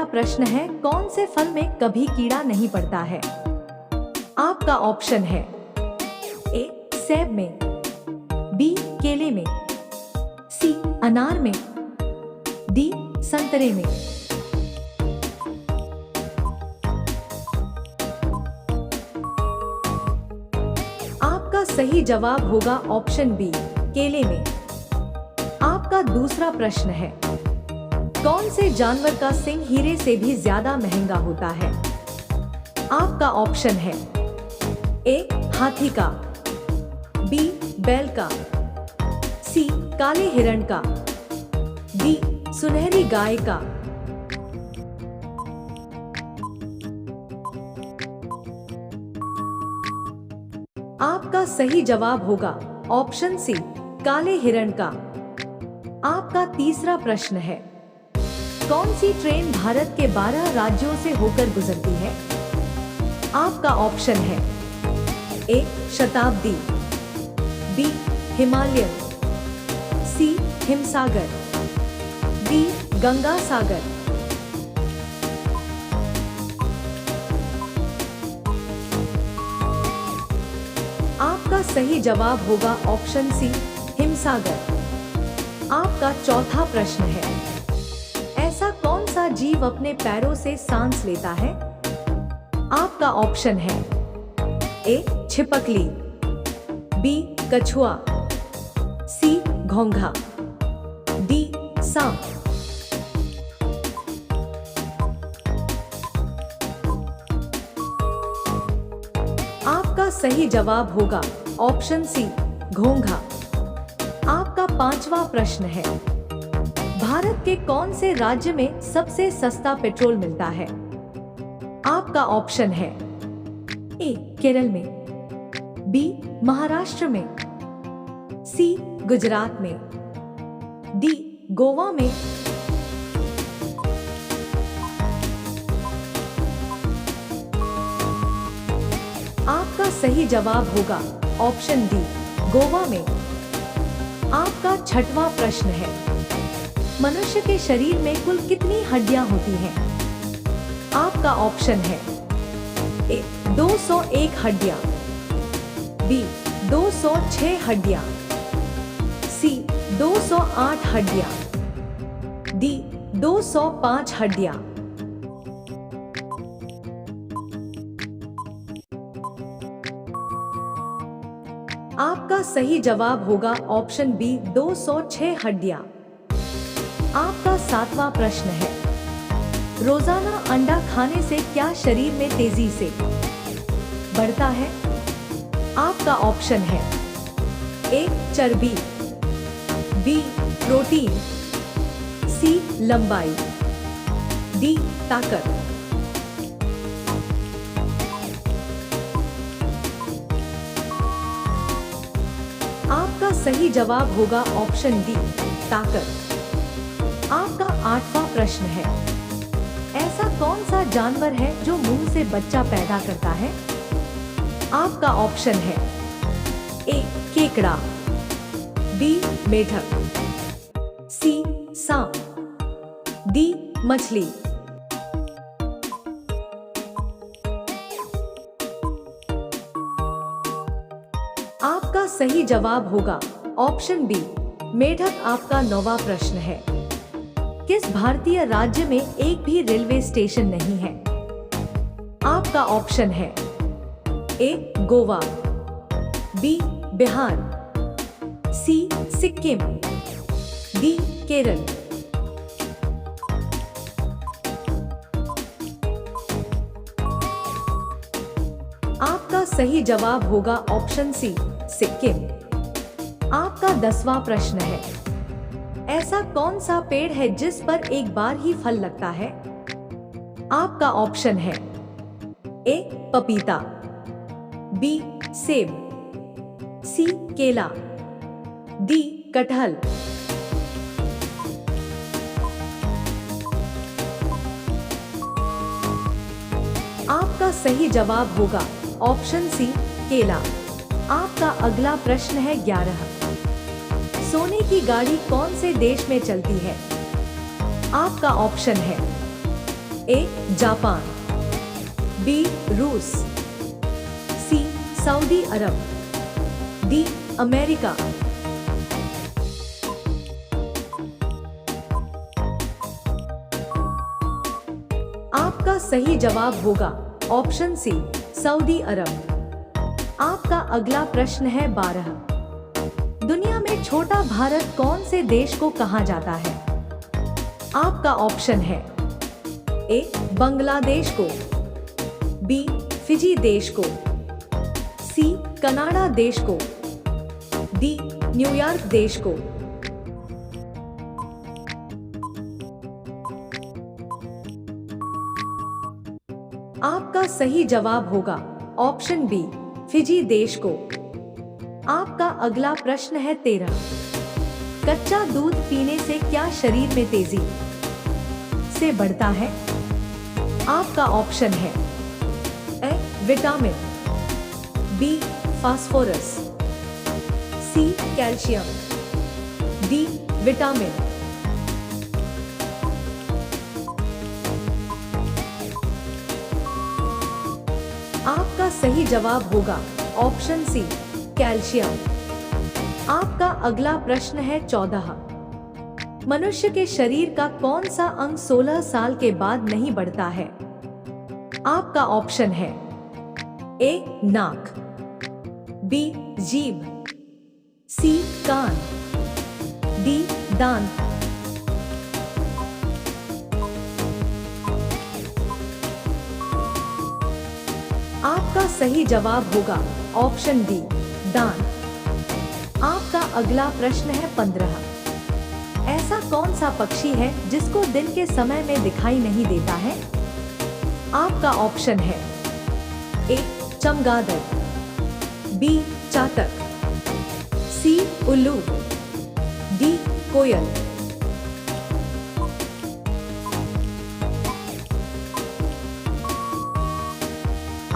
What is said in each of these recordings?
पहला प्रश्न है, कौन से फल में कभी कीड़ा नहीं पड़ता है? आपका ऑप्शन है ए सेब में, बी केले में, सी अनार में, डी संतरे में। आपका सही जवाब होगा ऑप्शन बी केले में। आपका दूसरा प्रश्न है, कौन से जानवर का सींग हीरे से भी ज्यादा महंगा होता है? आपका ऑप्शन है ए हाथी का, बी बैल का, सी काले हिरण का, डी सुनहरी गाय का। आपका सही जवाब होगा ऑप्शन सी काले हिरण का। आपका तीसरा प्रश्न है, कौन सी ट्रेन भारत के 12 राज्यों से होकर गुजरती है? आपका ऑप्शन है ए शताब्दी, बी हिमालयन, सी हिमसागर, डी गंगा सागर। आपका सही जवाब होगा ऑप्शन सी हिमसागर। आपका चौथा प्रश्न है, ऐसा कौन सा जीव अपने पैरों से सांस लेता है? आपका ऑप्शन है ए छिपकली, बी कछुआ, सी घोंघा, डी सांप। आपका सही जवाब होगा ऑप्शन सी घोंघा। आपका पांचवा प्रश्न है, भारत के कौन से राज्य में सबसे सस्ता पेट्रोल मिलता है? आपका ऑप्शन है ए केरल में, बी महाराष्ट्र में, सी गुजरात में, डी गोवा में। आपका सही जवाब होगा ऑप्शन डी गोवा में। आपका छठवां प्रश्न है, मनुष्य के शरीर में कुल कितनी हड्डियां होती हैं? आपका ऑप्शन है ए 201 हड्डियां, बी 206 हड्डियां, सी 208 हड्डियां, डी 205 हड्डियां। आपका सही जवाब होगा ऑप्शन बी 206 हड्डियां। आपका सातवां प्रश्न है, रोजाना अंडा खाने से क्या शरीर में तेजी से बढ़ता है? आपका ऑप्शन है ए चर्बी, बी प्रोटीन, सी लंबाई, डी ताकत। आपका सही जवाब होगा ऑप्शन डी ताकत। आपका आठवां प्रश्न है, ऐसा कौन सा जानवर है जो मुंह से बच्चा पैदा करता है? आपका ऑप्शन है ए केकड़ा, बी मेढक, सी सांप, डी मछली। आपका सही जवाब होगा ऑप्शन बी मेढक। आपका नौवां प्रश्न है, किस भारतीय राज्य में एक भी रेलवे स्टेशन नहीं है? आपका ऑप्शन है ए गोवा, बी बिहार, सी सिक्किम, डी केरल। आपका सही जवाब होगा ऑप्शन सी सिक्किम। आपका 10वां प्रश्न है, ऐसा कौन सा पेड़ है जिस पर एक बार ही फल लगता है? आपका ऑप्शन है ए पपीता, बी सेब, सी केला, डी कटहल। आपका सही जवाब होगा ऑप्शन सी केला। आपका अगला प्रश्न है 11, सोने की गाड़ी कौन से देश में चलती है? आपका ऑप्शन है ए जापान, बी रूस, सी सऊदी अरब, डी अमेरिका। आपका सही जवाब होगा ऑप्शन सी सऊदी अरब। आपका अगला प्रश्न है 12। दुनिया में छोटा भारत कौन से देश को कहा जाता है? आपका ऑप्शन है ए बांग्लादेश को, बी फिजी देश को, सी कनाडा देश को, डी न्यूयॉर्क देश को। आपका सही जवाब होगा ऑप्शन बी फिजी देश को। आपका अगला प्रश्न है 13। कच्चा दूध पीने से क्या शरीर में तेजी से बढ़ता है? आपका ऑप्शन है A vitamin, B phosphorus, C calcium, D vitamin. आपका सही जवाब होगा ऑप्शन सी कैल्शियम। आपका अगला प्रश्न है 14। मनुष्य के शरीर का कौन सा अंग 16 साल के बाद नहीं बढ़ता है? आपका ऑप्शन है ए नाक, बी जीभ, सी कान, डी दांत। आपका सही जवाब होगा ऑप्शन डी दांत। आपका अगला प्रश्न है 15। ऐसा कौन सा पक्षी है जिसको दिन के समय में दिखाई नहीं देता है? आपका ऑप्शन है ए चमगादड़, बी चातक, सी उल्लू, डी कोयल।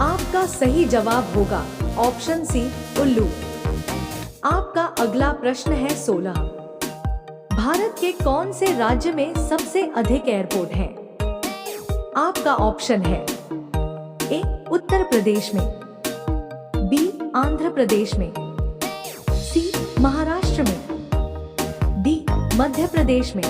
आपका सही जवाब होगा ऑप्शन सी उल्लू। आपका अगला प्रश्न है 16। भारत के कौन से राज्य में सबसे अधिक एयरपोर्ट हैं? आपका ऑप्शन है ए उत्तर प्रदेश में, बी आंध्र प्रदेश में, सी महाराष्ट्र में, डी मध्य प्रदेश में।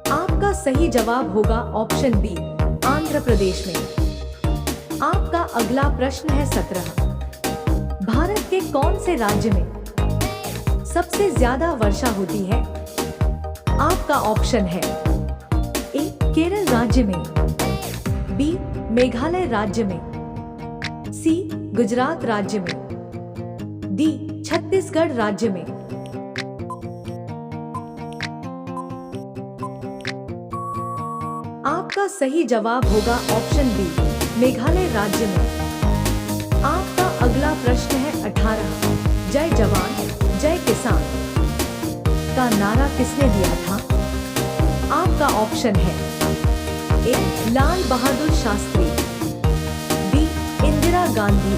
आपका सही जवाब होगा ऑप्शन बी आंध्र प्रदेश में। आपका अगला प्रश्न है 17। भारत के कौन से राज्य में सबसे ज्यादा वर्षा होती है? आपका ऑप्शन है ए केरल राज्य में, बी मेघालय राज्य में, सी गुजरात राज्य में, डी छत्तीसगढ़ राज्य में। आपका सही जवाब होगा ऑप्शन बी मेघालय राज्य में। आपका अगला प्रश्न है 18। जय जवान जय किसान का नारा किसने दिया था? आपका ऑप्शन है ए लाल बहादुर शास्त्री, बी इंदिरा गांधी,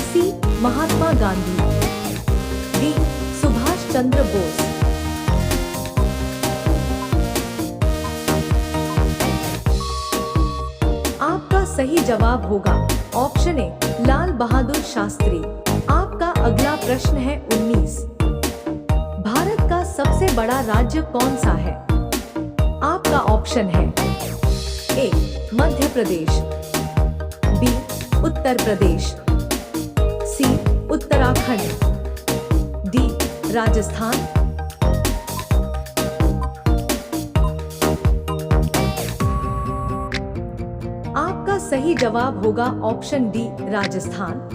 सी महात्मा गांधी, डी सुभाष चंद्र बोस। आपका सही जवाब होगा ऑप्शन ए लाल बहादुर शास्त्री। आपका अगला प्रश्न है 19। भारत का सबसे बड़ा राज्य कौन सा है? आपका ऑप्शन है ए मध्य प्रदेश, बी उत्तर प्रदेश, सी उत्तराखंड, डी राजस्थान। आपका सही जवाब होगा ऑप्शन डी राजस्थान।